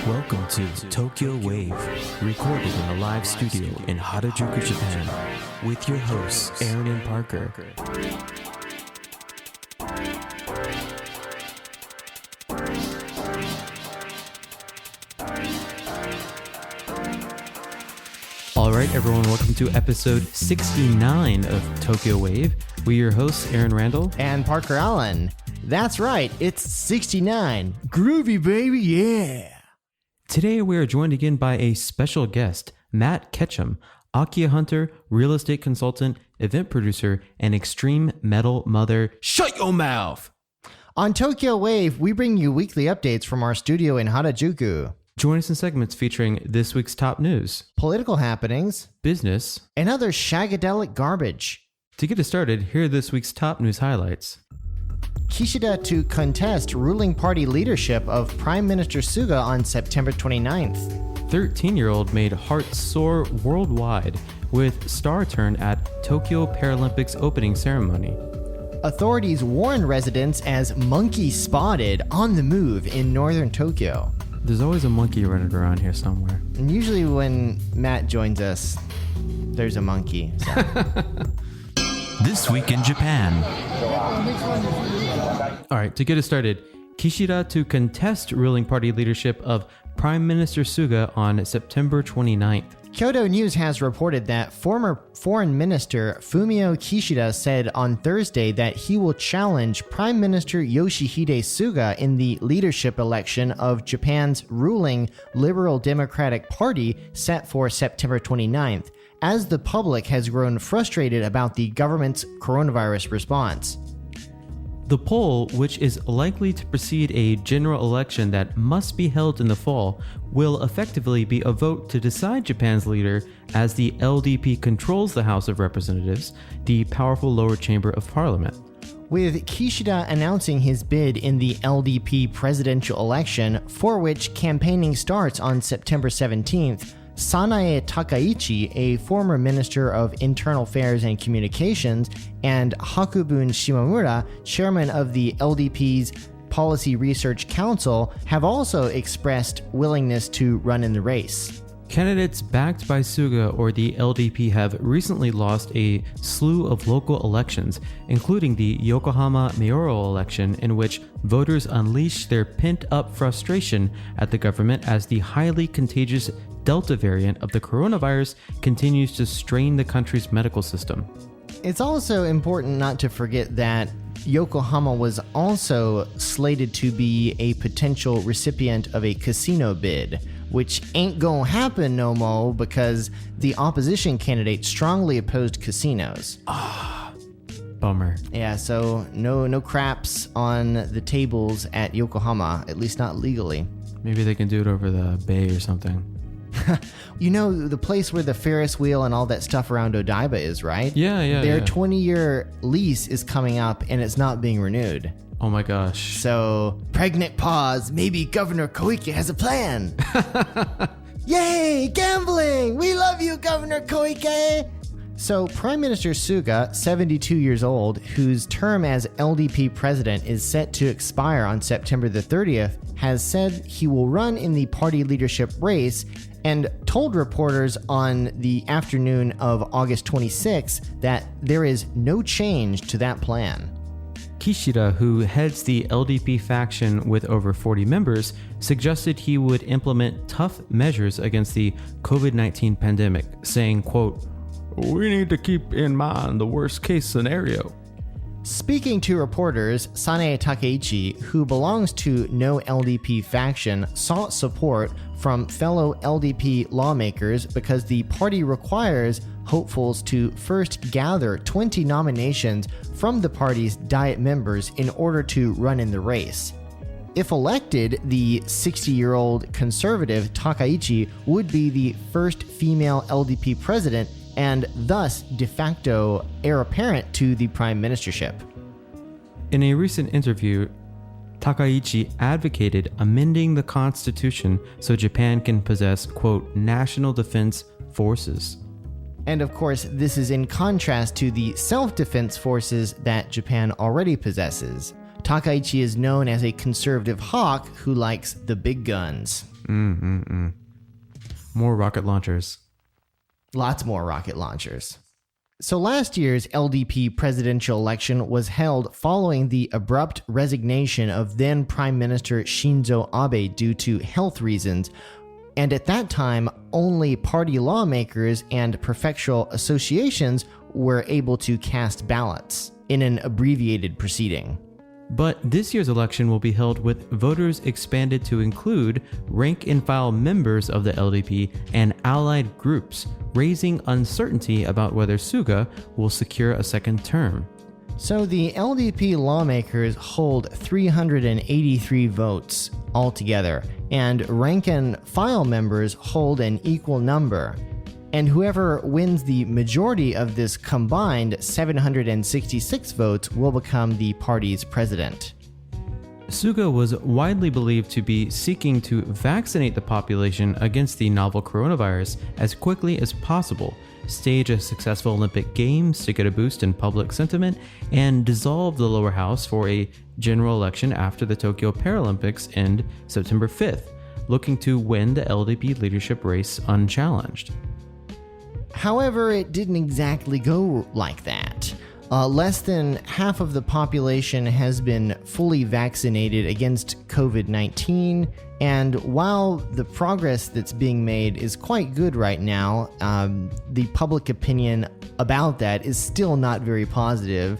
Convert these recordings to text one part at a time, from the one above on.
Welcome to Tokyo Wave, recorded in a live studio in Harajuku, Japan, with your hosts, Aaron and Parker. All right, everyone, welcome to episode 69 of Tokyo Wave. We're your hosts, Aaron Randall and Parker Allen. That's right, it's 69. Groovy, baby, yeah. Today, we are joined again by a special guest, Matt Ketchum, Akiya hunter, real estate consultant, event producer, and extreme metal mother. Shut your mouth! On Tokyo Wave, we bring you weekly updates from our studio in Harajuku. Join us in segments featuring this week's top news, political happenings, business, and other shagadelic garbage. To get us started, here are this week's top news highlights. Kishida to contest ruling party leadership of Prime Minister Suga on September 29th. 13-year-old made heart soar worldwide with star turn at Tokyo Paralympics opening ceremony. Authorities warn residents as monkey spotted on the move in northern Tokyo. There's always a monkey running around here somewhere. And usually when Matt joins us, there's a monkey. So. This week in Japan. All right, to get us started, Kishida to contest ruling party leadership of Prime Minister Suga on September 29th. Kyodo News has reported that former Foreign Minister Fumio Kishida said on Thursday that he will challenge Prime Minister Yoshihide Suga in the leadership election of Japan's ruling Liberal Democratic Party set for September 29th, as the public has grown frustrated about the government's coronavirus response. The poll, which is likely to precede a general election that must be held in the fall, will effectively be a vote to decide Japan's leader, as the LDP controls the House of Representatives, the powerful lower chamber of parliament. With Kishida announcing his bid in the LDP presidential election, for which campaigning starts on September 17th, Sanae Takaichi, a former Minister of Internal Affairs and Communications, and Hakubun Shimamura, chairman of the LDP's Policy Research Council, have also expressed willingness to run in the race. Candidates backed by Suga or the LDP have recently lost a slew of local elections, including the Yokohama mayoral election, in which voters unleashed their pent-up frustration at the government as the highly contagious Delta variant of the coronavirus continues to strain the country's medical system. It's also important not to forget that Yokohama was also slated to be a potential recipient of a casino bid, which ain't gonna happen no more because the opposition candidate strongly opposed casinos. Bummer. Yeah, so no craps on the tables at Yokohama, at least not legally. Maybe they can do it over the bay or something. You know, the place where the Ferris wheel and all that stuff around Odaiba is, right? Yeah. Their 20-year lease is coming up and it's not being renewed. Oh my gosh. So, pregnant pause, maybe Governor Koike has a plan. Yay, gambling! We love you, Governor Koike! So, Prime Minister Suga, 72 years old, whose term as LDP president is set to expire on September the 30th, has said he will run in the party leadership race and told reporters on the afternoon of August 26 that there is no change to that plan. Kishida, who heads the LDP faction with over 40 members, suggested he would implement tough measures against the COVID-19 pandemic, saying, quote, "We need to keep in mind the worst case scenario." Speaking to reporters, Sanae Takaichi, who belongs to no LDP faction, sought support from fellow LDP lawmakers because the party requires hopefuls to first gather 20 nominations from the party's Diet members in order to run in the race. If elected, the 60-year-old conservative Takaichi would be the first female LDP president and thus de facto heir apparent to the prime ministership. In a recent interview, Takaichi advocated amending the constitution so Japan can possess, quote, national defense forces. And of course, this is in contrast to the self-defense forces that Japan already possesses. Takaichi is known as a conservative hawk who likes the big guns. More rocket launchers. Lots more rocket launchers. So last year's LDP presidential election was held following the abrupt resignation of then Prime Minister Shinzo Abe due to health reasons. And at that time, only party lawmakers and prefectural associations were able to cast ballots in an abbreviated proceeding. But this year's election will be held with voters expanded to include rank-and-file members of the LDP and allied groups, raising uncertainty about whether Suga will secure a second term. So the LDP lawmakers hold 383 votes altogether, and rank-and-file members hold an equal number. And whoever wins the majority of this combined 766 votes will become the party's president. Suga was widely believed to be seeking to vaccinate the population against the novel coronavirus as quickly as possible, stage a successful Olympic Games to get a boost in public sentiment, and dissolve the lower house for a general election after the Tokyo Paralympics end September 5th, looking to win the LDP leadership race unchallenged. However, it didn't exactly go like that. Less than half of the population has been fully vaccinated against COVID-19, and while the progress that's being made is quite good right now, the public opinion about that is still not very positive.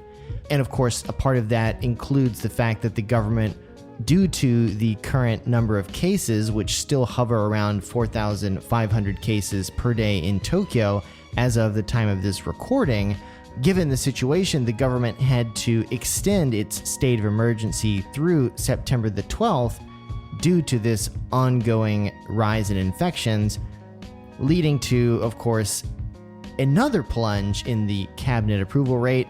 And of course, a part of that includes the fact that the government, due to the current number of cases, which still hover around 4,500 cases per day in Tokyo as of the time of this recording, given the situation, the government had to extend its state of emergency through September the 12th due to this ongoing rise in infections, leading to, of course, another plunge in the cabinet approval rate,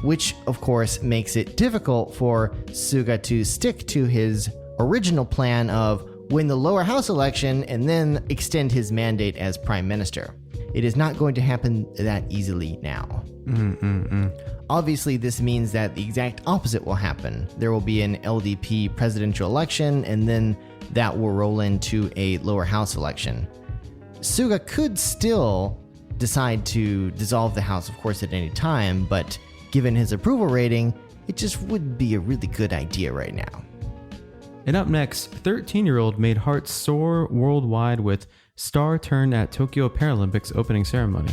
which of course makes it difficult for Suga to stick to his original plan of win the lower house election and then extend his mandate as prime minister. It is not going to happen that easily now. Obviously, this means that the exact opposite will happen. There will be an LDP presidential election, and then that will roll into a lower house election. Suga could still decide to dissolve the house, of course, at any time, but given his approval rating, it just wouldn't be a really good idea right now. And up next, 13-year-old made hearts soar worldwide with star turn at Tokyo Paralympics opening ceremony.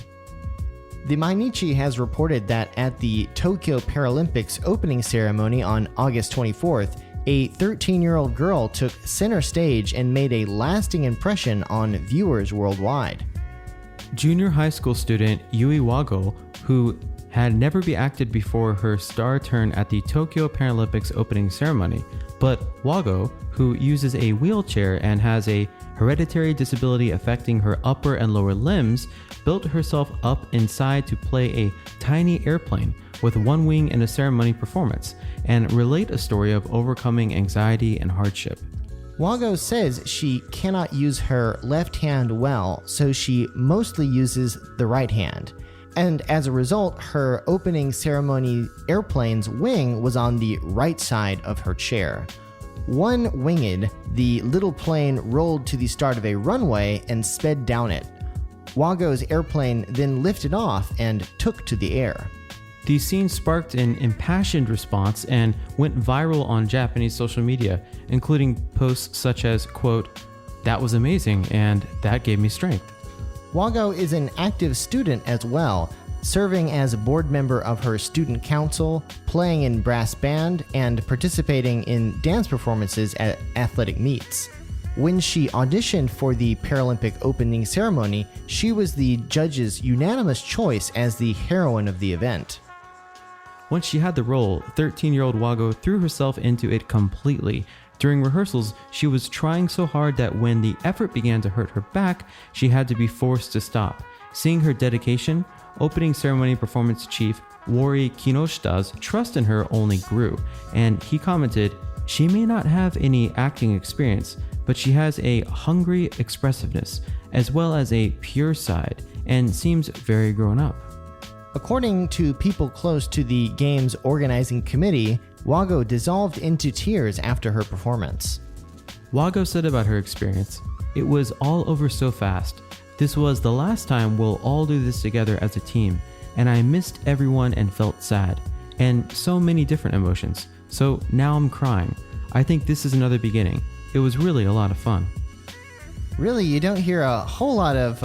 The Mainichi has reported that at the Tokyo Paralympics opening ceremony on August 24th, a 13-year-old girl took center stage and made a lasting impression on viewers worldwide. Junior high school student Yui Wago, who had never been acted before her star turn at the Tokyo Paralympics opening ceremony, but Wago, who uses a wheelchair and has a hereditary disability affecting her upper and lower limbs, built herself up inside to play a tiny airplane with one wing in a ceremony performance and relate a story of overcoming anxiety and hardship. Wago says she cannot use her left hand well, so she mostly uses the right hand. And as a result, her opening ceremony airplane's wing was on the right side of her chair. One winged, the little plane rolled to the start of a runway and sped down it. Wago's airplane then lifted off and took to the air. The scene sparked an impassioned response and went viral on Japanese social media, including posts such as, quote, "That was amazing and that gave me strength." Wago is an active student as well, serving as a board member of her student council, playing in brass band, and participating in dance performances at athletic meets. When she auditioned for the Paralympic opening ceremony, she was the judges' unanimous choice as the heroine of the event. Once she had the role, 13-year-old Wago threw herself into it completely. During rehearsals, she was trying so hard that when the effort began to hurt her back, she had to be forced to stop. Seeing her dedication, opening ceremony performance chief Wari Kinoshita's trust in her only grew, and he commented, "She may not have any acting experience, but she has a hungry expressiveness, as well as a pure side, and seems very grown up." According to people close to the game's organizing committee, Wago dissolved into tears after her performance. Wago said about her experience, It was all over so fast. This was the last time we'll all do this together as a team, and I missed everyone and felt sad, and so many different emotions. So now I'm crying. I think this is another beginning. It was really a lot of fun. Really, you don't hear a whole lot of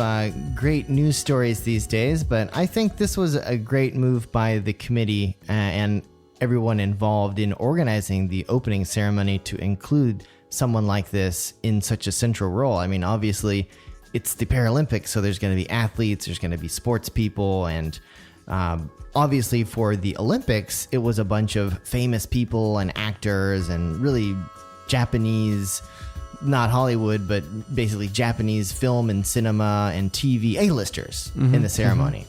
great news stories these days, but I think this was a great move by the committee and everyone involved in organizing the opening ceremony to include someone like this in such a central role. I mean, obviously, it's the Paralympics, so there's going to be athletes, there's going to be sports people, and obviously for the Olympics, it was a bunch of famous people and actors and really Japanese, not Hollywood, but basically Japanese film and cinema and TV A-listers in the ceremony.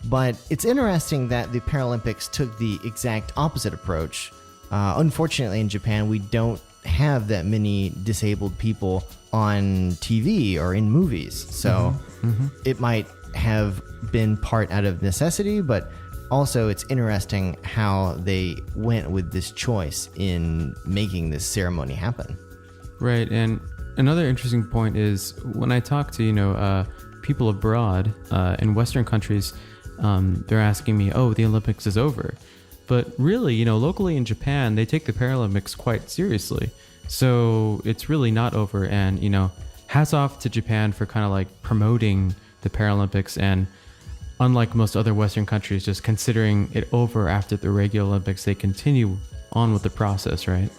But it's interesting that the Paralympics took the exact opposite approach. Unfortunately, in Japan, we don't have that many disabled people on TV or in movies. So it might have been part out of necessity, but also it's interesting how they went with this choice in making this ceremony happen. Right, and another interesting point is when I talk to, people abroad in Western countries, they're asking me, oh, the Olympics is over. But really, locally in Japan, they take the Paralympics quite seriously. So it's really not over. And, hats off to Japan for kind of like promoting the Paralympics and unlike most other Western countries, just considering it over after the regular Olympics, they continue on with the process, right?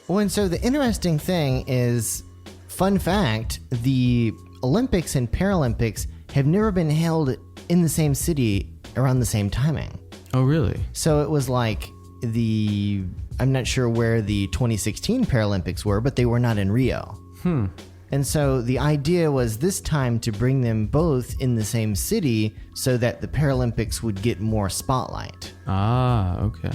Well, and so the interesting thing is, fun fact, the Olympics and Paralympics have never been held in the same city around the same timing. Oh, really? So it was like I'm not sure where the 2016 Paralympics were, but they were not in Rio. And so the idea was this time to bring them both in the same city so that the Paralympics would get more spotlight. Ah, okay.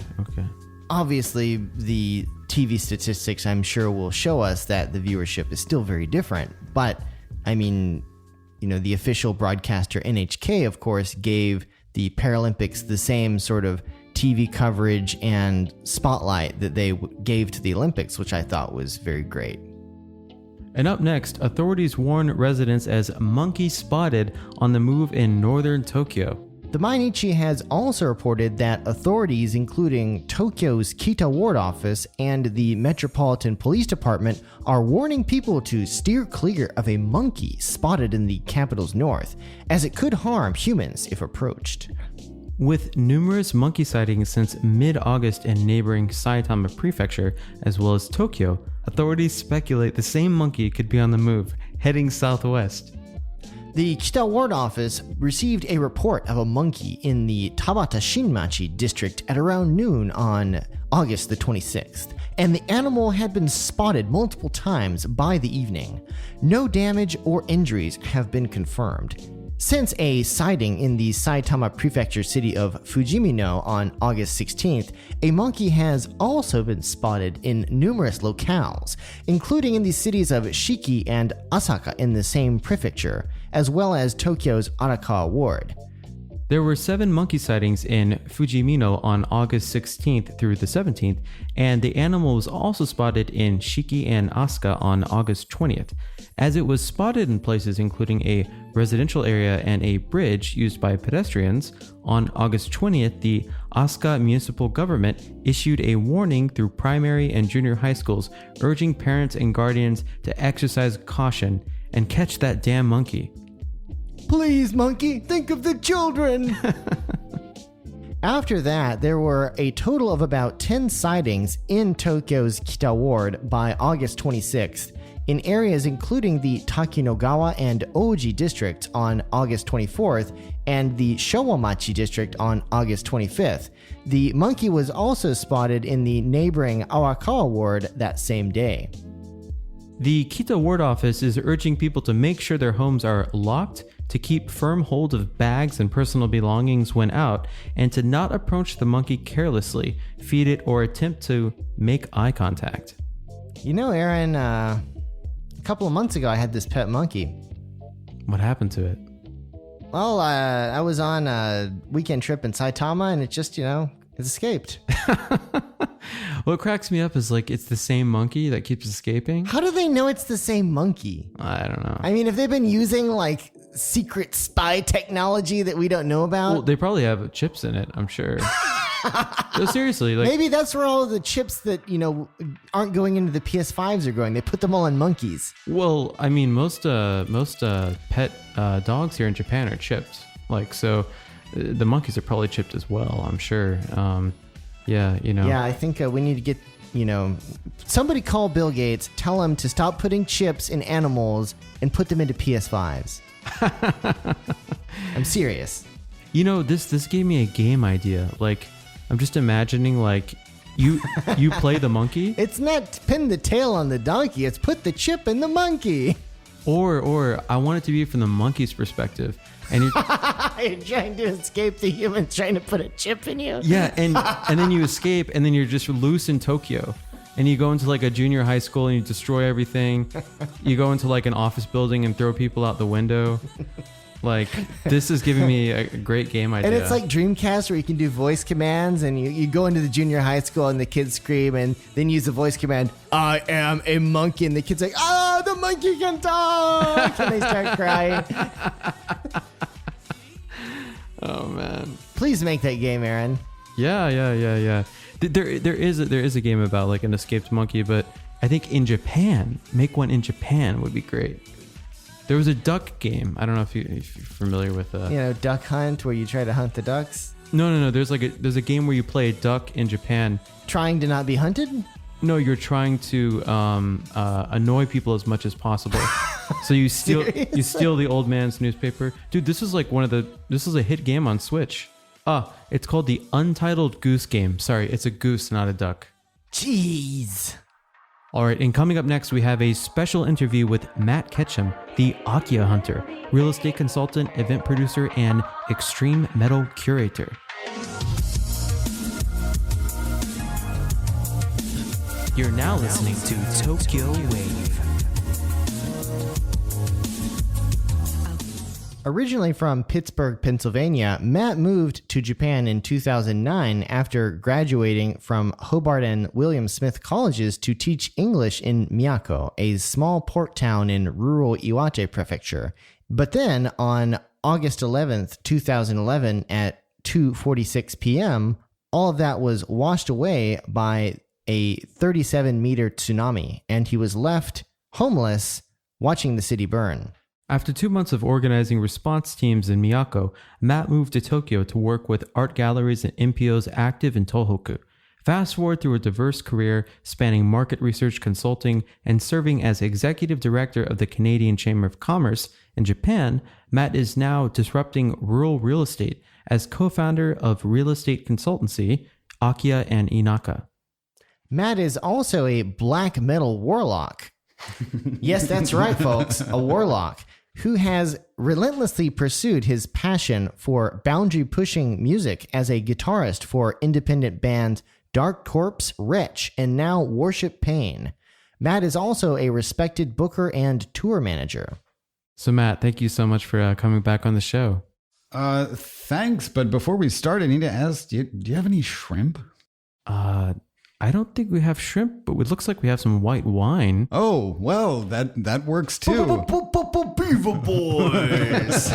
Obviously, the TV statistics, I'm sure, will show us that the viewership is still very different. But, I mean, the official broadcaster NHK, of course, gave the Paralympics the same sort of TV coverage and spotlight that they gave to the Olympics, which I thought was very great. And up next, authorities warn residents as monkey spotted on the move in northern Tokyo. The Mainichi has also reported that authorities, including Tokyo's Kita Ward Office and the Metropolitan Police Department, are warning people to steer clear of a monkey spotted in the capital's north, as it could harm humans if approached. With numerous monkey sightings since mid-August in neighboring Saitama Prefecture, as well as Tokyo, authorities speculate the same monkey could be on the move, heading southwest. The Kita Ward Office received a report of a monkey in the Tabata Shinmachi district at around noon on August the 26th, and the animal had been spotted multiple times by the evening. No damage or injuries have been confirmed. Since a sighting in the Saitama Prefecture city of Fujimino on August 16th, a monkey has also been spotted in numerous locales, including in the cities of Shiki and Asaka in the same prefecture, as well as Tokyo's Arakawa ward. There were 7 monkey sightings in Fujimino on August 16th through the 17th, and the animal was also spotted in Shiki and Asuka on August 20th, as it was spotted in places including a residential area and a bridge used by pedestrians. On August 20th, the Asuka municipal government issued a warning through primary and junior high schools, urging parents and guardians to exercise caution and catch that damn monkey. Please, monkey, think of the children! After that, there were a total of about 10 sightings in Tokyo's Kita Ward by August 26th, in areas including the Takinagawa and Oji districts on August 24th and the Showamachi district on August 25th. The monkey was also spotted in the neighboring Arakawa ward that same day. The Kita Ward Office is urging people to make sure their homes are locked, to keep firm hold of bags and personal belongings when out, and to not approach the monkey carelessly, feed it, or attempt to make eye contact. Aaron, a couple of months ago I had this pet monkey. What happened to it? Well, I was on a weekend trip in Saitama and it just, it escaped. What cracks me up is like it's the same monkey that keeps escaping. How do they know it's the same monkey? I don't know. I mean, if they've been using like secret spy technology that we don't know about. Well, they probably have chips in it, I'm sure. No, seriously, like Maybe that's where all the chips that, aren't going into the PS5s are going. They put them all in monkeys. well, I mean, most pet dogs here in Japan are chipped. Like, so the monkeys are probably chipped as well, I'm sure. Yeah, Yeah, I think we need to get, somebody call Bill Gates, tell him to stop putting chips in animals and put them into PS5s. I'm serious. This gave me a game idea. Like, I'm just imagining like you play the monkey, It's not pin the tail on the donkey, it's put the chip in the monkey. or I want it to be from the monkey's perspective, and you're You're trying to escape the humans trying to put a chip in you. yeah, and then you escape, and then you're just loose in Tokyo, and you go into like a junior high school and you destroy everything. You go into like an office building and throw people out the window. Like, this is giving me a great game idea. And it's like Dreamcast where you can do voice commands and you go into the junior high school and the kids scream and then use the voice command, I am a monkey. And the kid's like, oh, the monkey can talk. And they start crying. Oh, man. Please make that game, Aaron. Yeah. There is a game about like an escaped monkey, but I think make one in Japan would be great. There was a duck game. I don't know if you're familiar with Duck Hunt where you try to hunt the ducks. No. There's a game where you play a duck in Japan. Trying to not be hunted? No, you're trying to annoy people as much as possible. So you steal the old man's newspaper. Dude, this is a hit game on Switch. It's called the Untitled Goose Game. Sorry, it's a goose, not a duck. Jeez. All right, and coming up next, we have a special interview with Matt Ketchum, the Akiya hunter, real estate consultant, event producer, and extreme metal curator. You're now listening to Tokyo Wave. Originally from Pittsburgh, Pennsylvania, Matt moved to Japan in 2009 after graduating from Hobart and William Smith colleges to teach English in Miyako, a small port town in rural Iwate Prefecture. But then on August 11th, 2011 at 2:46 p.m., all of that was washed away by a 37-meter tsunami, and he was left homeless watching the city burn. After 2 months of organizing response teams in Miyako, Matt moved to Tokyo to work with art galleries and NPOs active in Tohoku. Fast forward through a diverse career spanning market research consulting and serving as executive director of the Canadian Chamber of Commerce in Japan, Matt is now disrupting rural real estate as co-founder of real estate consultancy Akiya and Inaka. Matt is also a black metal warlock. Yes, that's right, folks, a warlock who has relentlessly pursued his passion for boundary-pushing music as a guitarist for independent bands Dark Corpse, Wretch, and now Worship Pain. Matt is also a respected booker and tour manager. So Matt, thank you so much for coming back on the show. Thanks, but before we start, I need to ask, do you have any shrimp? I don't think we have shrimp, but it looks like we have some white wine. Oh, well, that works too. Beaver Boys!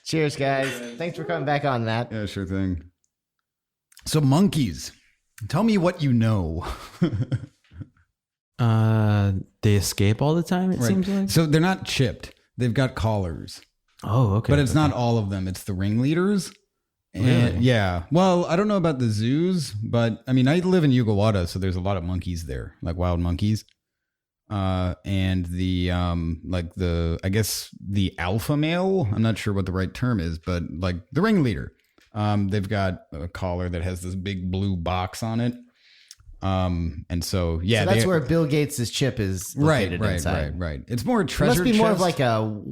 Cheers, guys. Thanks for coming back on that. Yeah, sure thing. So monkeys, tell me what you know. They escape all the time, it seems like. So they're not chipped. They've got collars. Oh, okay. But it's not all of them. It's the ringleaders. Really? Yeah. Well, I don't know about the zoos, but I mean, I live in Yugawara, so there's a lot of monkeys there, like wild monkeys. And the, I guess the alpha male, I'm not sure what the right term is, but like the ringleader, they've got a collar that has this big blue box on it. And so, yeah. So that's where Bill Gates' chip is located inside. Right. It's more a treasure chest. It must be more of like a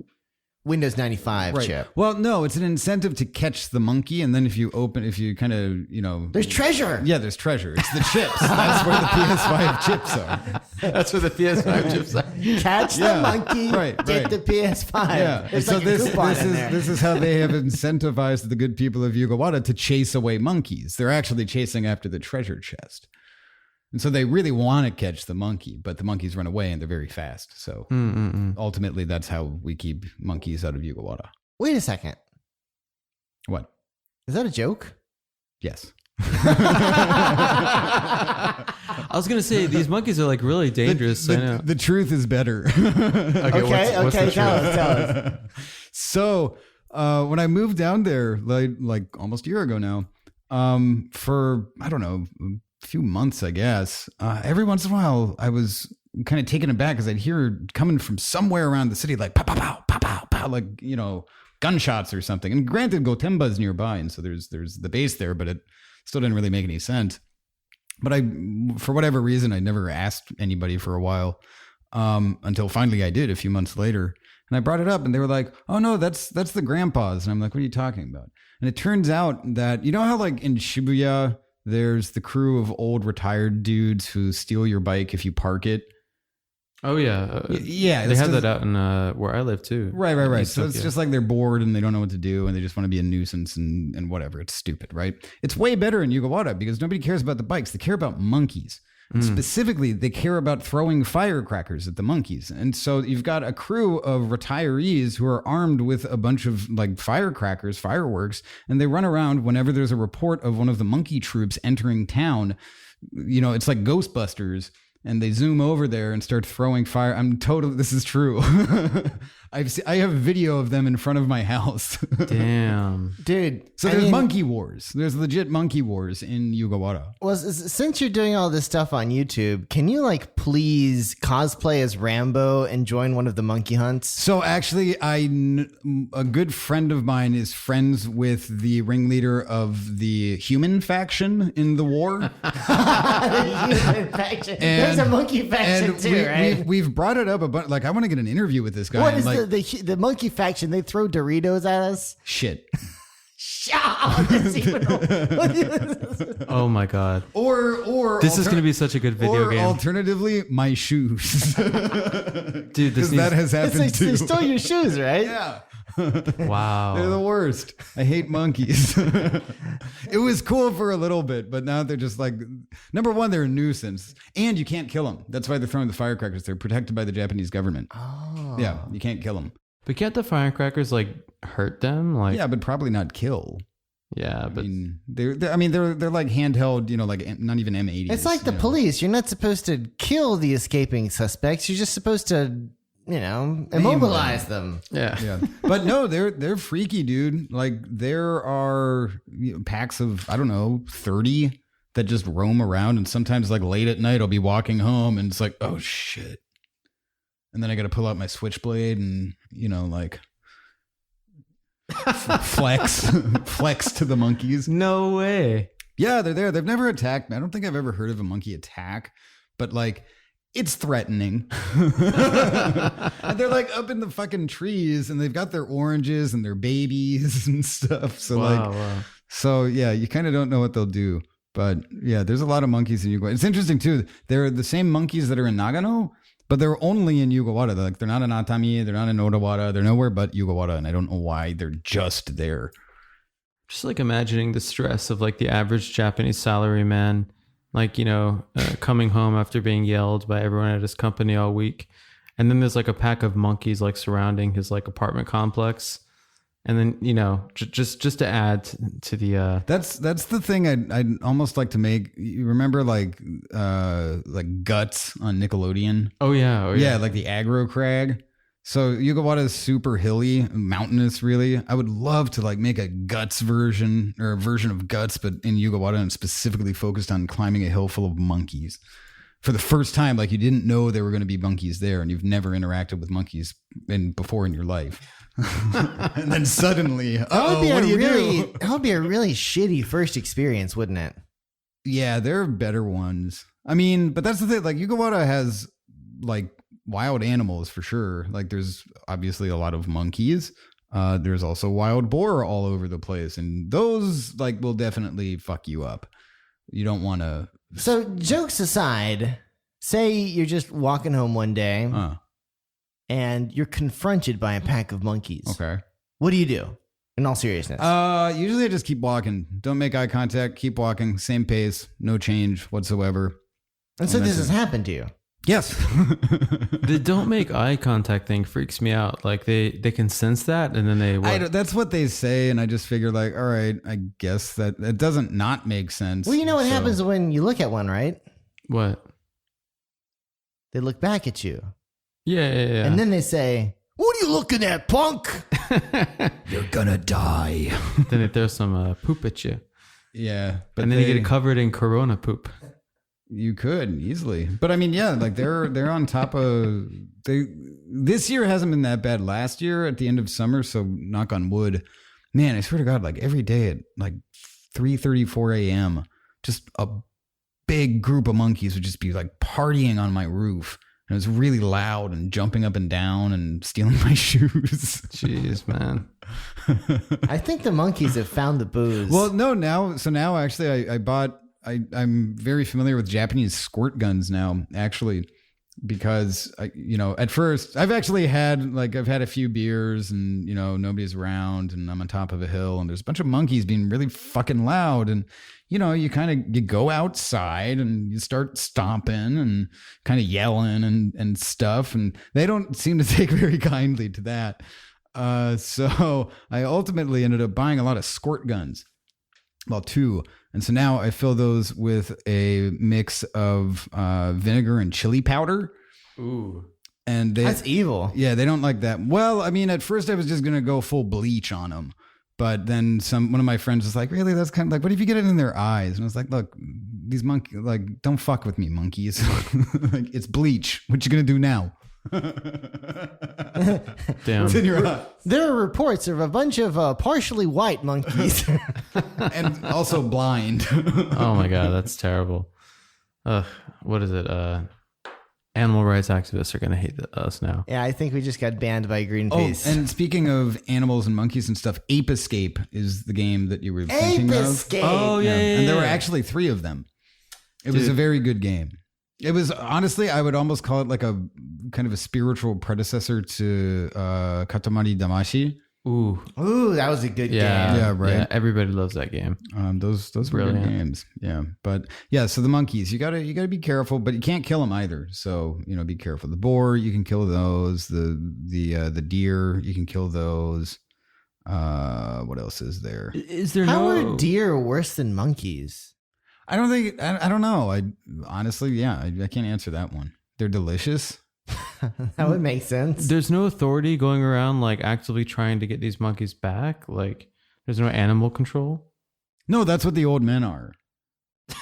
Windows 95 chip. Well, no, it's an incentive to catch the monkey, and then if you kind of, there's treasure. Yeah, there's treasure. It's the chips. That's where the PS5 chips are. That's where the PS5 chips are. Catch the monkey, get the PS5. Yeah. There's so like this is how they have incentivized the good people of Yugawara to chase away monkeys. They're actually chasing after the treasure chest. And so they really want to catch the monkey, but the monkeys run away and they're very fast. So ultimately, that's how we keep monkeys out of Yugawara. Wait a second. What? Is that a joke? Yes. I was gonna say these monkeys are like really dangerous. I know. The truth is better. Okay, tell us. So when I moved down there, like almost a year ago now, for I don't know, a few months, I guess. Every once in a while, I was kind of taken aback because I'd hear coming from somewhere around the city, like pow pow pow pow pow pow, like gunshots or something. And granted, Gotemba's nearby, and so there's the base there, but it still didn't really make any sense. But for whatever reason, I never asked anybody for a while, until finally I did a few months later. And I brought it up and they were like, oh no, that's the grandpa's. And I'm like, what are you talking about? And it turns out that, you know how like in Shibuya, there's the crew of old retired dudes who steal your bike if you park it. Oh yeah, yeah. They have that out in where I live too. Right. So it's just like they're bored and they don't know what to do and they just want to be a nuisance and whatever. It's stupid, right? It's way better in Yugawara because nobody cares about the bikes. They care about monkeys. And specifically, they care about throwing firecrackers at the monkeys. And so you've got a crew of retirees who are armed with a bunch of like firecrackers, fireworks, and they run around whenever there's a report of one of the monkey troops entering town. It's like Ghostbusters. And they zoom over there and start throwing fire. This is true. I have a video of them in front of my house. Damn. Dude. So there's monkey wars. There's legit monkey wars in Yugawara. Well, since you're doing all this stuff on YouTube, can you like please cosplay as Rambo and join one of the monkey hunts? So actually, a good friend of mine is friends with the ringleader of the human faction in the war. The human faction. There's a monkey faction too, right? We've brought it up a bunch. Like, I want to get an interview with this guy. What is the monkey faction? They throw Doritos at us. Shit. Oh my god. Or this is going to be such a good video game. Alternatively, my shoes. Dude, that has happened too. They stole your shoes, right? Yeah. Wow. They're the worst. I hate monkeys. It was cool for a little bit, but now they're just like, number one, they're a nuisance and you can't kill them. That's why they're throwing the firecrackers. They're protected by the Japanese government. Oh. Yeah. You can't kill them. But can't the firecrackers like hurt them? Like, yeah, but probably not kill. Yeah, but they're like handheld, like not even M80s. It's like the police. You're not supposed to kill the escaping suspects. You're just supposed to immobilize them. Yeah. But no, they're freaky, dude. Like there are packs of, I don't know, 30 that just roam around. And sometimes like late at night, I'll be walking home and it's like, oh shit. And then I got to pull out my switchblade and, like flex to the monkeys. No way. Yeah, they're there. They've never attacked me. I don't think I've ever heard of a monkey attack, but like, it's threatening. And they're like up in the fucking trees and they've got their oranges and their babies and stuff. So wow. So yeah, you kind of don't know what they'll do. But yeah, there's a lot of monkeys in Yugawara. It's interesting too. They're the same monkeys that are in Nagano, but they're only in Yugawara. They're not in Atami. They're not in Odawara. They're nowhere but Yugawara. And I don't know why they're just there. Just like imagining the stress of like the average Japanese salaryman, like, coming home after being yelled by everyone at his company all week. And then there's like a pack of monkeys like surrounding his like apartment complex. And then, just to add to the that's the thing I'd almost like to make. You remember like Guts on Nickelodeon? Oh yeah, like the aggro crag. So Yugawara is super hilly, mountainous, really. I would love to like make a Guts version or a version of Guts, but in Yugawara and specifically focused on climbing a hill full of monkeys. For the first time, like you didn't know there were going to be monkeys there and you've never interacted with monkeys before in your life. And then suddenly, what do you do? That would be a really shitty first experience, wouldn't it? Yeah, there are better ones. I mean, but that's the thing. Like Yugawara has like wild animals for sure. Like there's obviously a lot of monkeys. There's also wild boar all over the place. And those like will definitely fuck you up. You don't want to. So jokes aside, say you're just walking home one day. And you're confronted by a pack of monkeys. Okay. What do you do? In all seriousness. Usually I just keep walking. Don't make eye contact. Keep walking. Same pace. No change whatsoever. And so this has happened to you. Yes. The don't make eye contact thing freaks me out. Like they can sense that, and then they. That's what they say, and I just figure like, all right, I guess that it doesn't not make sense. Well, you know what happens when you look at one, right? What? They look back at you. Yeah. And then they say, "What are you looking at, punk? You're gonna die." Then they throw some poop at you. Yeah, and then you get covered in Corona poop. You could easily, but I mean, yeah, like they're on top of this year hasn't been that bad. Last year at the end of summer, so knock on wood, man, I swear to God, like every day at like 3:30, 4 a.m., just a big group of monkeys would just be like partying on my roof. And it was really loud and jumping up and down and stealing my shoes. Jeez, man. I think the monkeys have found the booze. Well, no, now actually I'm very familiar with Japanese squirt guns now, actually, because at first I've had a few beers and, nobody's around and I'm on top of a hill and there's a bunch of monkeys being really fucking loud. And, you go outside and you start stomping and kind of yelling and stuff. And they don't seem to take very kindly to that. So I ultimately ended up buying a lot of squirt guns. Well, 2. And so now I fill those with a mix of vinegar and chili powder. Ooh. And that's evil. Yeah, they don't like that. Well, I mean, at first I was just going to go full bleach on them. But then one of my friends was like, really? That's kind of like, what if you get it in their eyes? And I was like, look, these monkeys, like, don't fuck with me, monkeys. Like, it's bleach. What you going to do now? Damn. What's in your eye? There are reports of a bunch of partially white monkeys. And also blind. Oh my God, that's terrible. What is it? Animal rights activists are going to hate us now. Yeah, I think we just got banned by Greenpeace. Oh, and speaking of animals and monkeys and stuff, Ape Escape is the game that you were thinking Ape of. Escape. Oh, yeah. And there were actually 3 of them. It was a very good game. It was, honestly, I would almost call it like a kind of a spiritual predecessor to Katamari Damacy. Ooh, that was a good game. Yeah, right. Yeah, everybody loves that game. Those were good games. Yeah, but yeah. So the monkeys, you gotta be careful, but you can't kill them either. So be careful. The boar, you can kill those. The deer, you can kill those. What else is there? Is there How are deer worse than monkeys? I don't think. I don't know. I honestly, I can't answer that one. They're delicious. That would make sense. There's no authority going around like actively trying to get these monkeys back. Like, there's no animal control. No, that's what the old men are.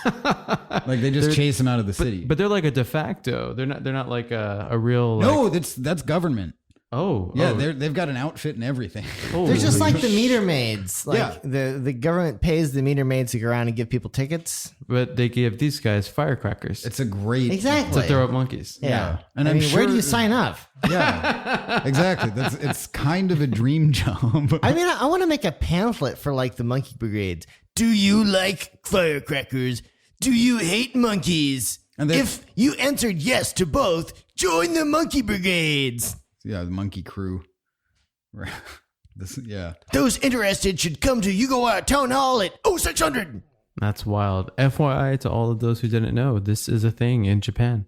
Like they just chase them out of the city. But they're like a de facto. They're not like a real. Like, no, that's government. Oh, yeah, they've got an outfit and everything. They're just like the meter maids. Like the government pays the meter maids to go around and give people tickets. But they give these guys firecrackers. It's a great to throw at monkeys. Yeah. And I'm sure, where do you sign up? Yeah, exactly. It's kind of a dream job. I mean, I want to make a pamphlet for like the monkey brigades. Do you like firecrackers? Do you hate monkeys? And if you answered yes to both, join the monkey brigades. Yeah, the monkey crew. Those interested should come to Yugawara Town Hall at 0600. That's wild. FYI to all of those who didn't know, this is a thing in Japan.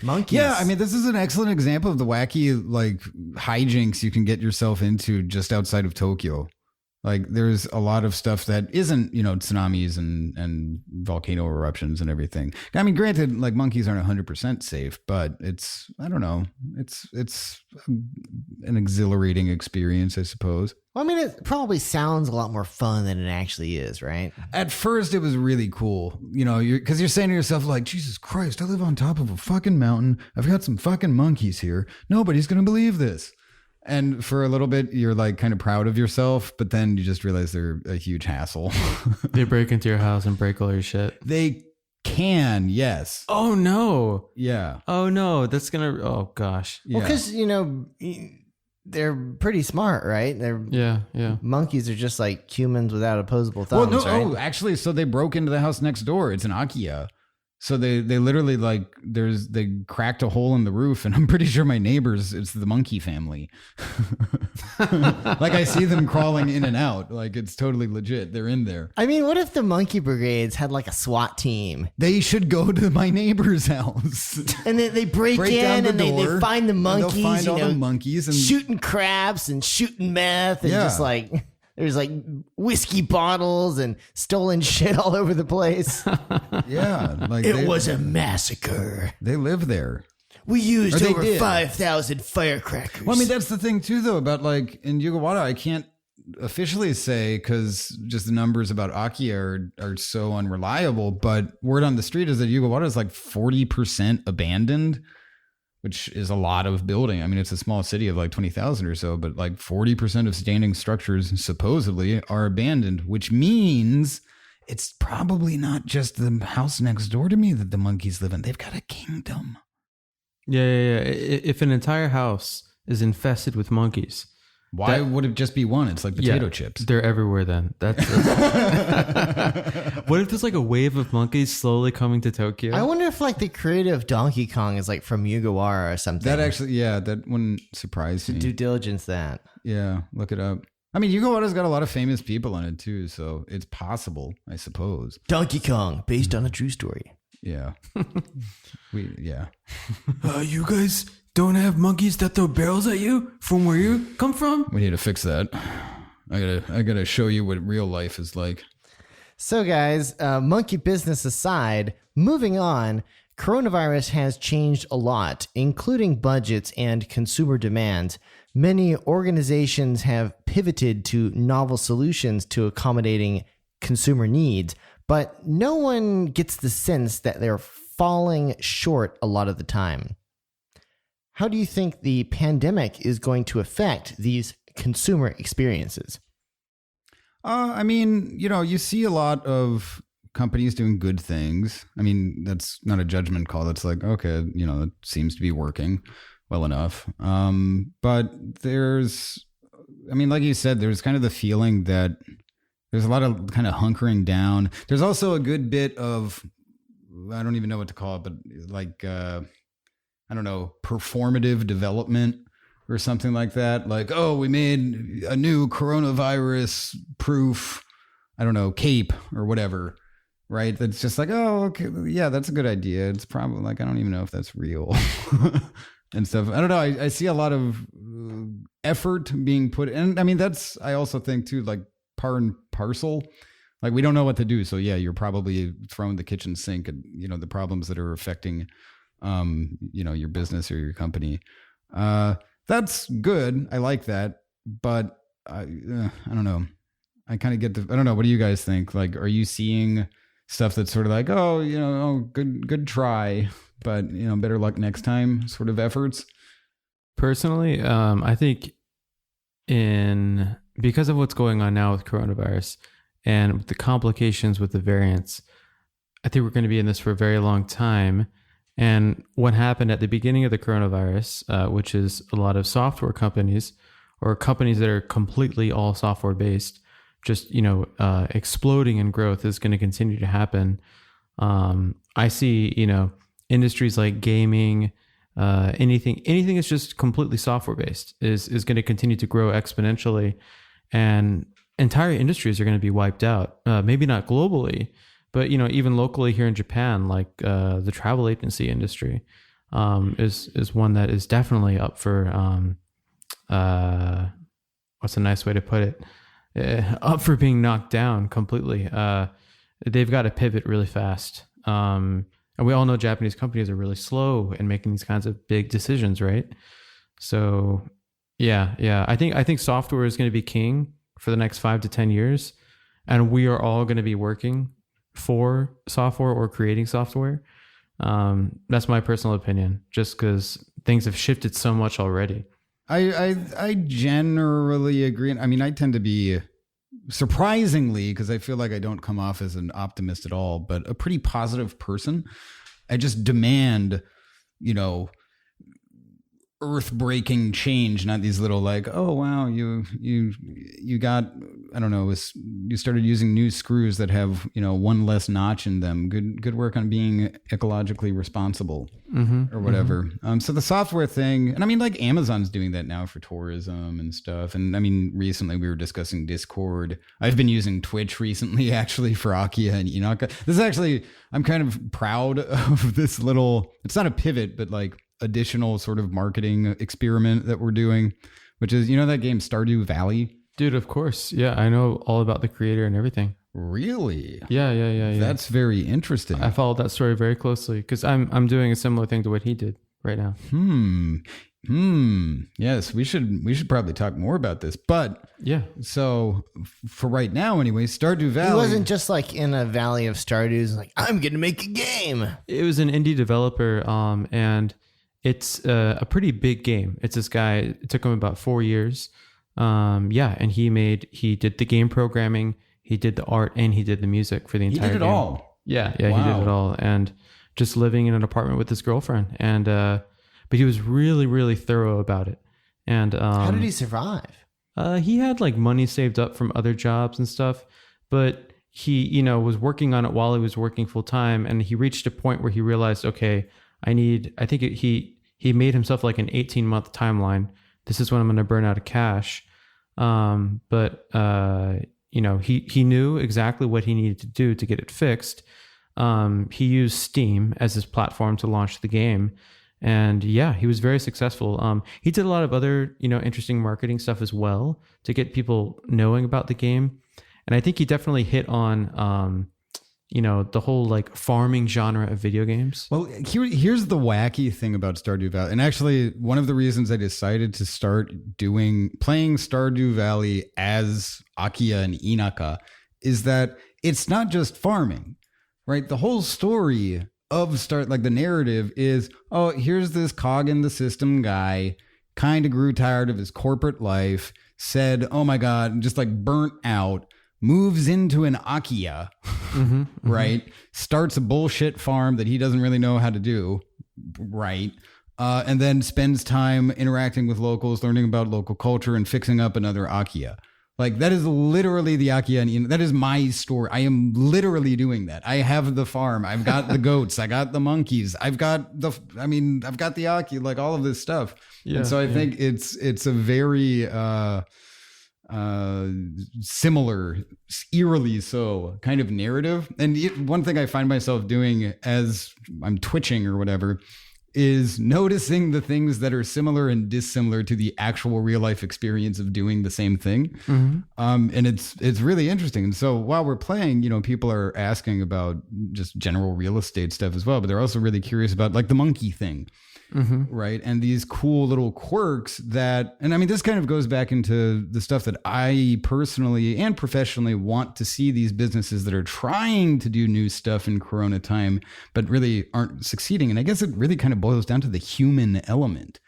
Monkeys. Yeah, I mean, this is an excellent example of the wacky like hijinks you can get yourself into just outside of Tokyo. Like there's a lot of stuff that isn't, tsunamis and volcano eruptions and everything. I mean, granted, like monkeys aren't 100% safe, but it's an exhilarating experience, I suppose. Well, I mean, it probably sounds a lot more fun than it actually is, right? At first, it was really cool, because you're saying to yourself, like, Jesus Christ, I live on top of a fucking mountain. I've got some fucking monkeys here. Nobody's going to believe this. And for a little bit, you're like kind of proud of yourself, but then you just realize they're a huge hassle. They break into your house and break all your shit. They can, yes. Oh, no. Yeah. Oh, no. That's going to... Oh, gosh. Well, because, they're pretty smart, right? Yeah. Monkeys are just like humans without opposable thumbs, right? Oh, actually, so they broke into the house next door. It's an Akiya. So they literally like they cracked a hole in the roof, and I'm pretty sure my neighbors, it's the monkey family. Like I see them crawling in and out. Like it's totally legit. They're in there. I mean, what if the monkey brigades had like a SWAT team? They should go to my neighbor's house. And they break down in the and they door, find the monkeys, they'll find all the monkeys and shooting craps and shooting meth and just like there's like whiskey bottles and stolen shit all over the place. yeah, like it was a massacre. They live there. We used over 5,000 firecrackers. Well, I mean, that's the thing too, though, about like in Yugawara, I can't officially say because just the numbers about Akiya are so unreliable. But word on the street is that Yugawara is like 40% abandoned, which is a lot of building. I mean, it's a small city of like 20,000 or so, but like 40% of standing structures supposedly are abandoned, which means it's probably not just the house next door to me that the monkeys live in. They've got a kingdom. Yeah. If an entire house is infested with monkeys, why would it just be one? It's like potato chips. They're everywhere then. That's what if there's like a wave of monkeys slowly coming to Tokyo? I wonder if like the creator of Donkey Kong is like from Yugawara or something. That actually, that wouldn't surprise me. Due diligence that. Yeah, look it up. I mean, Yugawara's got a lot of famous people in it too, so it's possible, I suppose. Donkey Kong, based on a true story. Yeah. You guys don't have monkeys that throw barrels at you from where you come from? We need to fix that. I gotta show you what real life is like. So guys, monkey business aside, moving on, coronavirus has changed a lot, including budgets and consumer demands. Many organizations have pivoted to novel solutions to accommodating consumer needs, but no one gets the sense that they're falling short a lot of the time. How do you think the pandemic is going to affect these consumer experiences? I mean, you see a lot of companies doing good things. I mean, that's not a judgment call. That's like, okay, it seems to be working well enough. But like you said, there's kind of the feeling that there's a lot of kind of hunkering down. There's also a good bit of, I don't even know what to call it, but like, I don't know, performative development or something like that. Like, oh, we made a new coronavirus proof, I don't know, cape or whatever, right? That's just like, oh, okay, yeah, that's a good idea. It's probably like, I don't even know if that's real and stuff. I don't know. I see a lot of effort being put. And I mean, I also think too, like par and parcel. Like we don't know what to do. So yeah, you're probably throwing the kitchen sink at, the problems that are affecting your business or your company. That's good. I like that, but I don't know. I kind of get I don't know. What do you guys think? Like, are you seeing stuff that's sort of like, good try, but better luck next time sort of efforts? Personally, I think because of what's going on now with coronavirus and with the complications with the variants, I think we're going to be in this for a very long time. And what happened at the beginning of the coronavirus, which is a lot of software companies or companies that are completely all software based, just, exploding in growth is going to continue to happen. I see, industries like gaming, anything that's just completely software based is going to continue to grow exponentially, and entire industries are going to be wiped out. Maybe not globally, but even locally here in Japan, like the travel agency industry is one that is definitely up for what's a nice way to put it? Up for being knocked down completely. They've got to pivot really fast. And we all know Japanese companies are really slow in making these kinds of big decisions, right? So yeah. I think software is going to be king for the next 5 to 10 years. And we are all going to be working for software or creating software. That's my personal opinion, just because things have shifted so much already. I generally agree. I mean, I tend to be, surprisingly, because I feel like I don't come off as an optimist at all, but a pretty positive person. I just demand, earth-breaking change, not these little like, oh wow, you got, I don't know, you started using new screws that have, one less notch in them. Good work on being ecologically responsible, or whatever. So the software thing, and I mean, like Amazon's doing that now for tourism and stuff. And I mean, recently we were discussing Discord. I've been using Twitch recently, actually, for Akiya and Inaka. This is actually, I'm kind of proud of this little, it's not a pivot, but like additional sort of marketing experiment that we're doing, which is, that game Stardew Valley? Dude, of course. Yeah, I know all about the creator and everything. Really? Yeah. That's very interesting. I followed that story very closely because I'm doing a similar thing to what he did right now. Yes, we should probably talk more about this. But yeah. So for right now, anyway, Stardew Valley. He wasn't just like in a valley of Stardews, like I'm gonna make a game. It was an indie developer, and it's a pretty big game. It's this guy. It took him about 4 years. And he did the game programming, he did the art, and he did the music for the entire game. He did it all. Yeah, wow. He did it all, and just living in an apartment with his girlfriend, and but he was really, really thorough about it. And how did he survive? He had like money saved up from other jobs and stuff, but he, was working on it while he was working full time, and he reached a point where he realized, okay, he made himself like an 18-month timeline. This is when I'm going to burn out of cash. But he knew exactly what he needed to do to get it fixed. He used Steam as his platform to launch the game. And yeah, he was very successful. He did a lot of other, interesting marketing stuff as well to get people knowing about the game. And I think he definitely hit on, the whole like farming genre of video games. Well, here's the wacky thing about Stardew Valley. And actually, one of the reasons I decided to start playing Stardew Valley as Akiya and Inaka is that it's not just farming, right? The whole story of the narrative is, oh, here's this cog in the system guy, kind of grew tired of his corporate life, said, oh my God, just like burnt out, moves into an Akiya, right? Starts a bullshit farm that he doesn't really know how to do, right? And then spends time interacting with locals, learning about local culture, and fixing up another Akiya. Like, that is literally the Akiya. And that is my story. I am literally doing that. I have the farm. I've got the goats. I got the monkeys. I've got the Akiya, like all of this stuff. Yeah, and so I think it's a very similar, eerily so, kind of narrative. And one thing I find myself doing as I'm twitching or whatever is noticing the things that are similar and dissimilar to the actual real life experience of doing the same thing. And it's really interesting. And so while we're playing, people are asking about just general real estate stuff as well, but they're also really curious about like the monkey thing. Right. And these cool little quirks that, and I mean, this kind of goes back into the stuff that I personally and professionally want to see these businesses that are trying to do new stuff in Corona time, but really aren't succeeding. And I guess it really kind of boils down to the human element,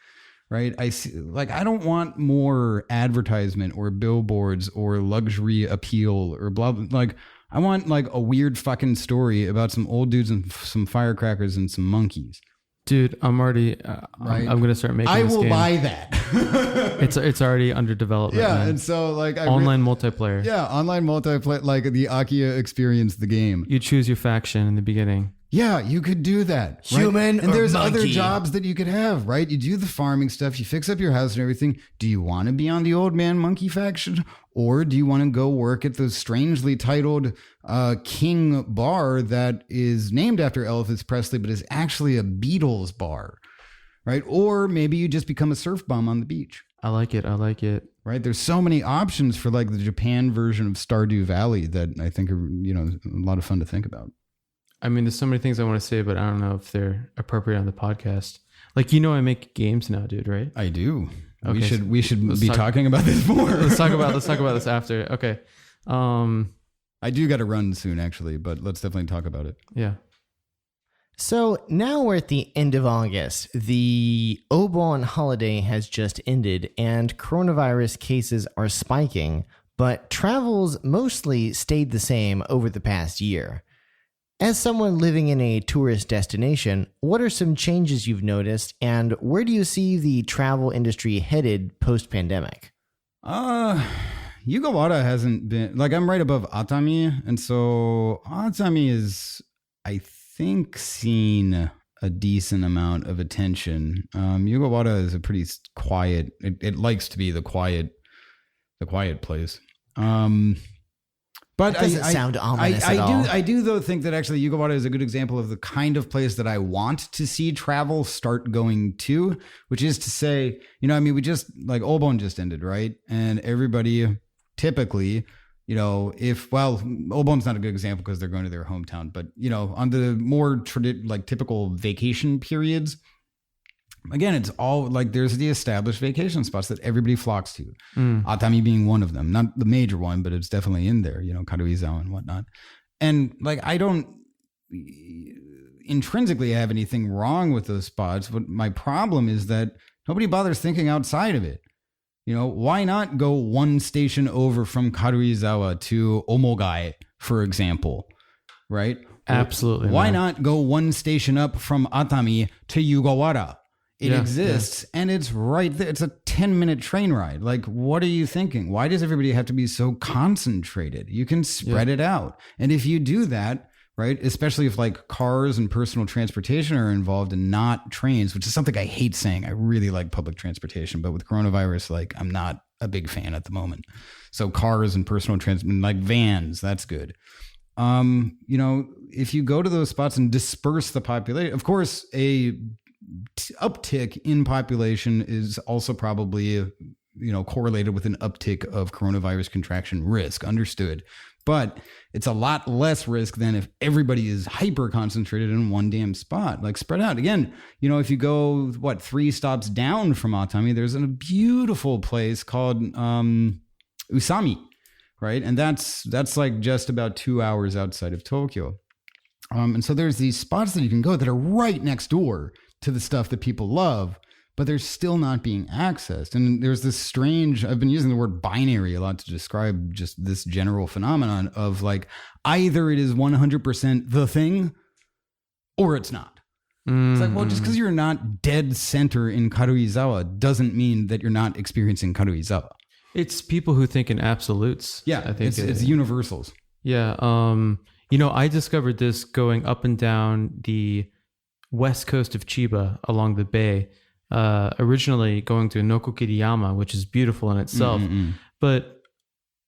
right? I see, like, I don't want more advertisement or billboards or luxury appeal or blah, blah. Like, I want like a weird fucking story about some old dudes and some firecrackers and some monkeys. Dude, I'm already. Right. I'm gonna start making. I this will game. buy that. It's already under development. Yeah, man. and so like online multiplayer. Yeah, online multiplayer, like the Akiya experience, the game. You choose your faction in the beginning. Yeah, you could do that. Human right? And or there's monkey. other jobs that you could have, right? You do the farming stuff, you fix up your house and everything. Do you want to be on the old man monkey faction? Or do you want to go work at the strangely titled King bar that is named after Elvis Presley, but is actually a Beatles bar, right? Or maybe you just become a surf bum on the beach. I like it. Right? There's so many options for like the Japan version of Stardew Valley that I think are, a lot of fun to think about. I mean, there's so many things I want to say, but I don't know if they're appropriate on the podcast. Like, I make games now, dude, right? I do. Okay, we should be talking about this more. Let's talk about this after. Okay. I do got to run soon, actually, but let's definitely talk about it. Yeah. So now we're at the end of August. The Obon holiday has just ended, and coronavirus cases are spiking, but travel's mostly stayed the same over the past year. As someone living in a tourist destination, what are some changes you've noticed, and where do you see the travel industry headed post-pandemic? Yugawara hasn't been, like, I'm right above Atami, and so Atami is, I think, seen a decent amount of attention. Yugawara is a pretty quiet, it likes to be the quiet place. But that doesn't sound ominous at all. I do though think that actually Yugawara is a good example of the kind of place that I want to see travel start going to, which is to say, we just, like, Obon just ended, right? And everybody typically, Obon's not a good example because they're going to their hometown, but, on the more typical vacation periods, again, it's all like there's the established vacation spots that everybody flocks to. Atami being one of them, not the major one, but it's definitely in there, Karuizawa and whatnot. And like, I don't intrinsically have anything wrong with those spots, but my problem is that nobody bothers thinking outside of it. Why not go one station over from Karuizawa to Omogai, for example, right? Absolutely. Why not go one station up from Atami to Yugawara? It exists, and it's right there. It's a 10-minute train ride. Like, what are you thinking? Why does everybody have to be so concentrated? You can spread it out. And if you do that, right, especially if like cars and personal transportation are involved and not trains, which is something I hate saying. I really like public transportation, but with coronavirus, like, I'm not a big fan at the moment. So cars and personal transport, like vans, that's good. If you go to those spots and disperse the population, of course, a uptick in population is also probably correlated with an uptick of coronavirus contraction risk, understood, but it's a lot less risk than if everybody is hyper concentrated in one damn spot, like spread out. Again, if you go 3 stops down from Atami, there's a beautiful place called Usami, right? And that's like just about 2 hours outside of Tokyo. And so there's these spots that you can go that are right next door to the stuff that people love, but they're still not being accessed. And there's this strange, I've been using the word binary a lot to describe just this general phenomenon of like, either it is 100% the thing or it's not. It's like, well, just because you're not dead center in Karuizawa doesn't mean that you're not experiencing Karuizawa. It's people who think in absolutes. Yeah, I think it's universals. Yeah. I discovered this going up and down the west coast of Chiba along the bay, originally going to Nokokiriyama, which is beautiful in itself. But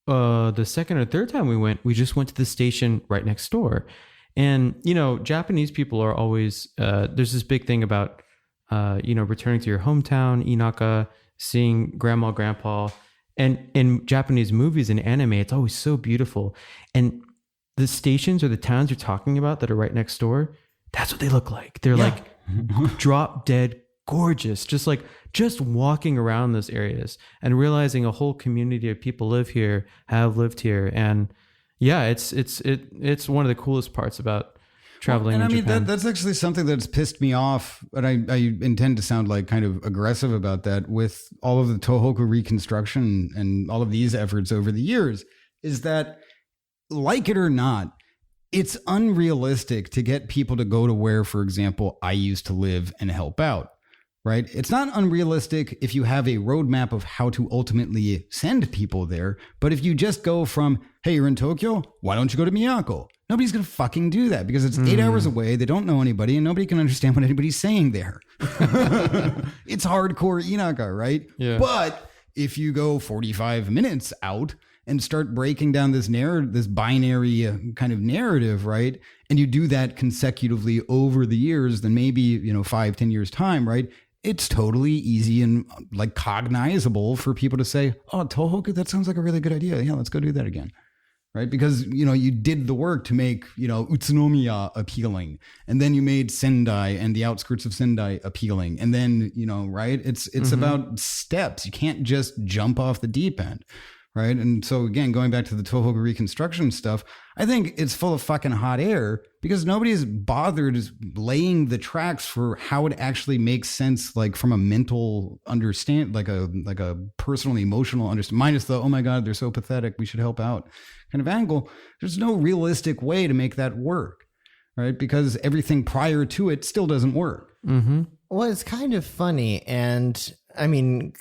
the second or third time we just went to the station right next door. And, Japanese people are always, there's this big thing about, returning to your hometown, Inaka, seeing grandma, grandpa. And in Japanese movies and anime, it's always so beautiful. And the stations or the towns you're talking about that are right next door, that's what they look like. They're like drop dead gorgeous. Just walking around those areas and realizing a whole community of people have lived here. And yeah, it's one of the coolest parts about traveling in Japan. That's actually something that's pissed me off, and I intend to sound like kind of aggressive about that with all of the Tohoku reconstruction and all of these efforts over the years, is that, like it or not, it's unrealistic to get people to go to where, for example, I used to live and help out, right? It's not unrealistic if you have a roadmap of how to ultimately send people there. But if you just go from, hey, you're in Tokyo, why don't you go to Miyako? Nobody's going to fucking do that because it's 8 hours away. They don't know anybody and nobody can understand what anybody's saying there. It's hardcore Inaka, right? Yeah. But if you go 45 minutes out and start breaking down this binary kind of narrative, right? And you do that consecutively over the years, then maybe, 5-10 years time, right? It's totally easy and like cognizable for people to say, oh, Tohoku, that sounds like a really good idea. Yeah, let's go do that again. Right? Because, you did the work to make, Utsunomiya appealing. And then you made Sendai and the outskirts of Sendai appealing. And then, right? It's about steps. You can't just jump off the deep end. Right. And so, again, going back to the Tohoku reconstruction stuff, I think it's full of fucking hot air because nobody's bothered laying the tracks for how it actually makes sense, like from a mental understand, like a personal, emotional understand, minus the, oh my God, they're so pathetic, we should help out kind of angle. There's no realistic way to make that work. right? Because everything prior to it still doesn't work. Mm-hmm. Well, it's kind of funny. And I mean,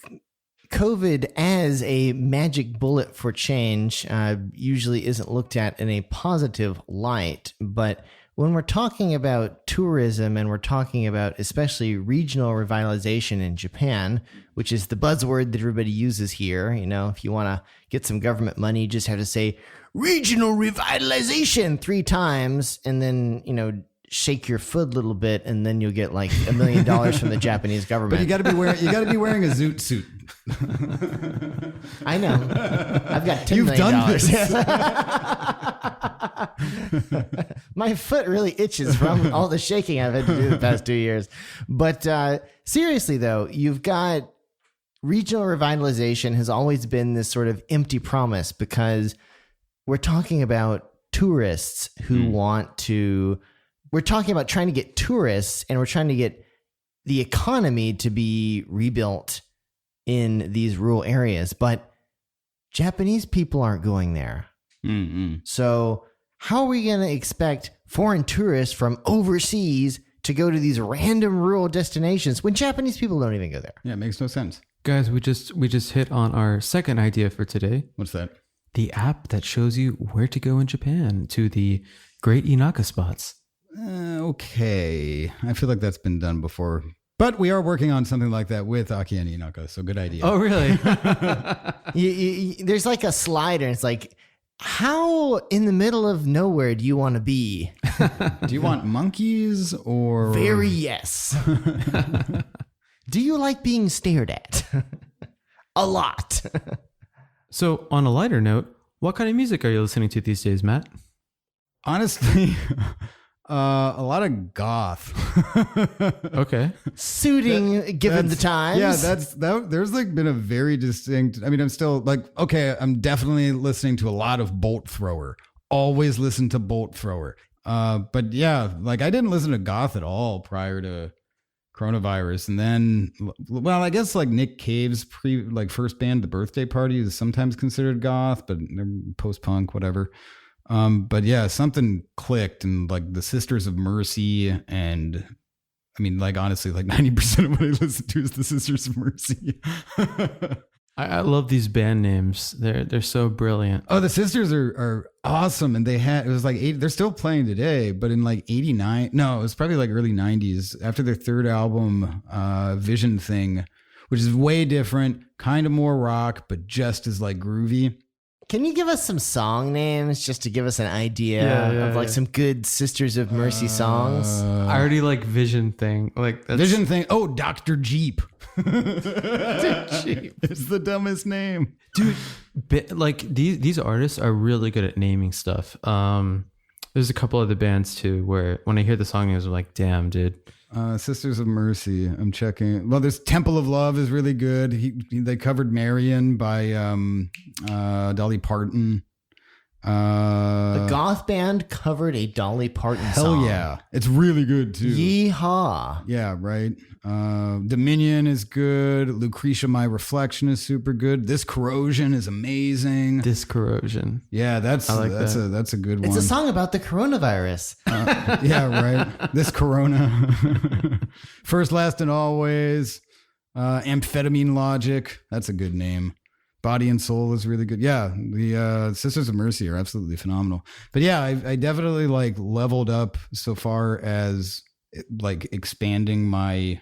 COVID as a magic bullet for change usually isn't looked at in a positive light. But when we're talking about tourism and we're talking about especially regional revitalization in Japan, which is the buzzword that everybody uses here, you know, if you want to get some government money, you just have to say regional revitalization 3 times and then, you know, shake your foot a little bit, and then you'll get like $1 million from the Japanese government. But you got to be wearing a zoot suit. I know. I've got $10 You've million. done this. My foot really itches from all the shaking I've had to do the past 2 years. But seriously, though, you've got regional revitalization has always been this sort of empty promise, because we're talking about tourists who want to. We're talking about trying to get tourists, and we're trying to get the economy to be rebuilt in these rural areas. But Japanese people aren't going there. Mm-mm. So how are we going to expect foreign tourists from overseas to go to these random rural destinations when Japanese people don't even go there? Yeah, it makes no sense. Guys, we just hit on our second idea for today. What's that? The app that shows you where to go in Japan to the great Inaka spots. Okay. I feel like that's been done before. But we are working on something like that with Akiya and Inaka, so good idea. Oh, really? There's like a slider, and it's like, how in the middle of nowhere do you want to be? Do you want monkeys or... Very yes. Do you like being stared at? A lot. So, on a lighter note, what kind of music are you listening to these days, Matt? Honestly... a lot of goth. Okay. Suiting given the times. Yeah, there's like been a very distinct. I mean, I'm still like, okay, I'm definitely listening to a lot of Bolt Thrower. Always listen to Bolt Thrower. But yeah, like I didn't listen to goth at all prior to coronavirus. And then, well, I guess like Nick Cave's first band, The Birthday Party, is sometimes considered goth, but post-punk, whatever. But yeah, something clicked, and like the Sisters of Mercy, and I mean, like honestly, like 90% of what I listen to is the Sisters of Mercy. I love these band names. They're so brilliant. Oh, the Sisters are awesome, and it was like they're still playing today, but in like 89, no, it was probably like early 90s after their third album, Vision Thing, which is way different, kind of more rock, but just as like groovy. Can you give us some song names just to give us an idea of like some good Sisters of Mercy songs? I already like Vision Thing. Like that's... Vision Thing. Oh, Dr. Jeep. Dr. Jeep. It's the dumbest name. Dude, like these artists are really good at naming stuff. There's a couple other bands too where when I hear the song names, I'm like, damn, dude. Sisters of Mercy. I'm checking. Well, there's Temple of Love is really good. They covered Marion by Dolly Parton. The goth band covered a Dolly Parton song. Hell yeah. It's really good too. Yeehaw. Yeah, right. Dominion is good. Lucretia, My Reflection is super good. This Corrosion is amazing. This Corrosion. Yeah, that's a good one. It's a song about the coronavirus. Yeah, right. This Corona. First, Last, and Always. Amphetamine Logic. That's a good name. Body and Soul is really good. Yeah, the Sisters of Mercy are absolutely phenomenal. But yeah, I definitely like leveled up so far as like expanding my,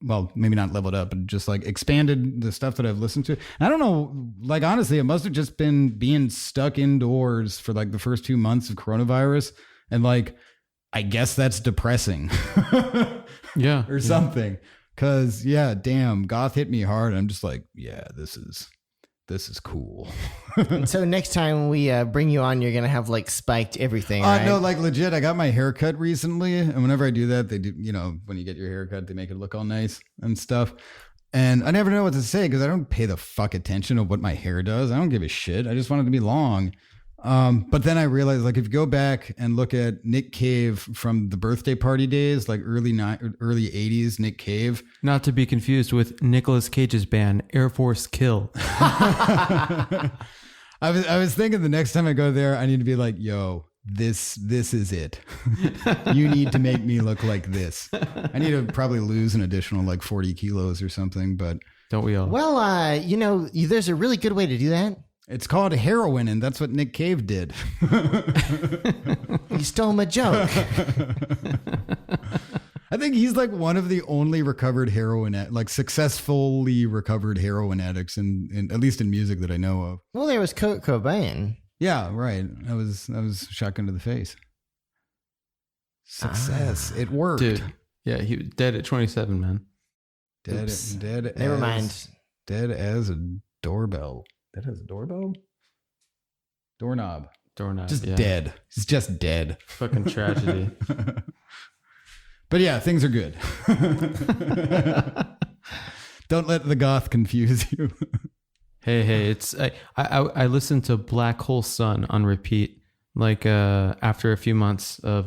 well, maybe not leveled up, but just like expanded the stuff that I've listened to. And I don't know, like honestly, it must have just been being stuck indoors for like the first 2 months of coronavirus. And like, I guess that's depressing. Yeah. Or something. Cause yeah, damn, goth hit me hard. I'm just like, yeah, this is cool. And so next time we bring you on, you're going to have like spiked everything, right? No, like legit. I got my hair cut recently. And whenever I do that, they do, you know, when you get your hair cut, they make it look all nice and stuff. And I never know what to say because I don't pay the fuck attention to what my hair does. I don't give a shit. I just want it to be long. But then I realized, like, if you go back and look at Nick Cave from the Birthday Party days, like early 80s, Nick Cave. Not to be confused with Nicolas Cage's band, Air Force Kill. I was thinking the next time I go there, I need to be like, yo, this is it. You need to make me look like this. I need to probably lose an additional like 40 kilos or something, but Don't we all? Well, there's a really good way to do that. it's called heroin, and that's what Nick Cave did. You stole my joke. I think he's like one of the only recovered successfully recovered heroin addicts in at least in music that I know of. Well, there was Kurt Cobain. Yeah, right. That was shotgun to the face. Success. It worked. Dude. Yeah, he was dead at 27, man. Dead. Never mind. Dead as a doorbell. Dead as a doorbell? Doorknob. Doorknob. Just yeah. dead. He's just dead. Fucking tragedy. But yeah, things are good. Don't let the goth confuse you. Hey, it's I listened to Black Hole Sun on repeat, like after a few months of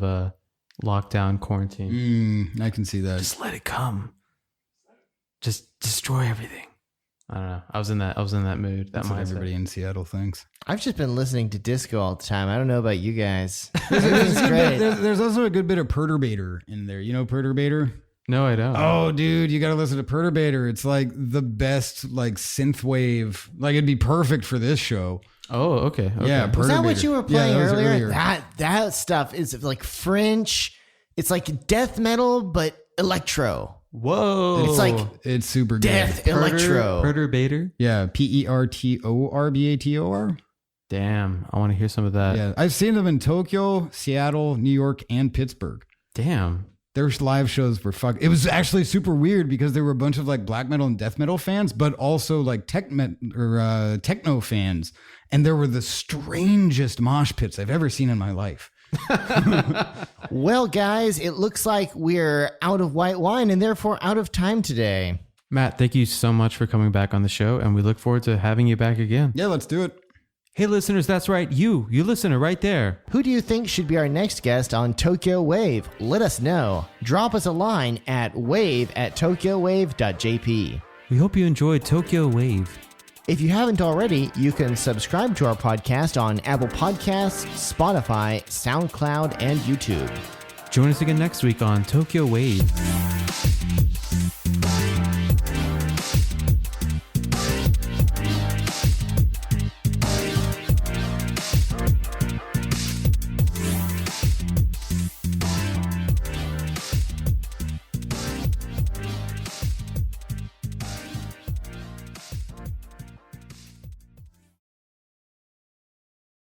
lockdown quarantine. I can see that. Just let it come. Just destroy everything. I don't know. I was in that mood. That's what everybody in Seattle thinks. I've just been listening to disco all the time. I don't know about you guys. It's great. There's also a good bit of Perturbator in there. You know Perturbator? No, I don't. Oh, dude, you got to listen to Perturbator. It's like the best like synthwave. Like it'd be perfect for this show. Oh, okay. Yeah, Was that what Perturbator. you were playing that was earlier? That stuff is like French. It's like death metal, but electro. Whoa. It's like It's super good. death electro. Perturbator. Yeah, Perturbator. Damn, I want to hear some of that. Yeah, I've seen them in Tokyo, Seattle, New York, and Pittsburgh. Damn. Their live shows were It was actually super weird because there were a bunch of like black metal and death metal fans, but also like techno fans, and there were the strangest mosh pits I've ever seen in my life. Well, guys, it looks like we're out of white wine and therefore out of time today. Matt, thank you so much for coming back on the show, and we look forward to having you back again. Yeah, let's do it. Hey, listeners, that's right. You listener right there. Who do you think should be our next guest on Tokyo Wave? Let us know. Drop us a line at wave@tokyowave.jp. We hope you enjoyed Tokyo Wave. If you haven't already, you can subscribe to our podcast on Apple Podcasts, Spotify, SoundCloud, and YouTube. Join us again next week on Tokyo Wave.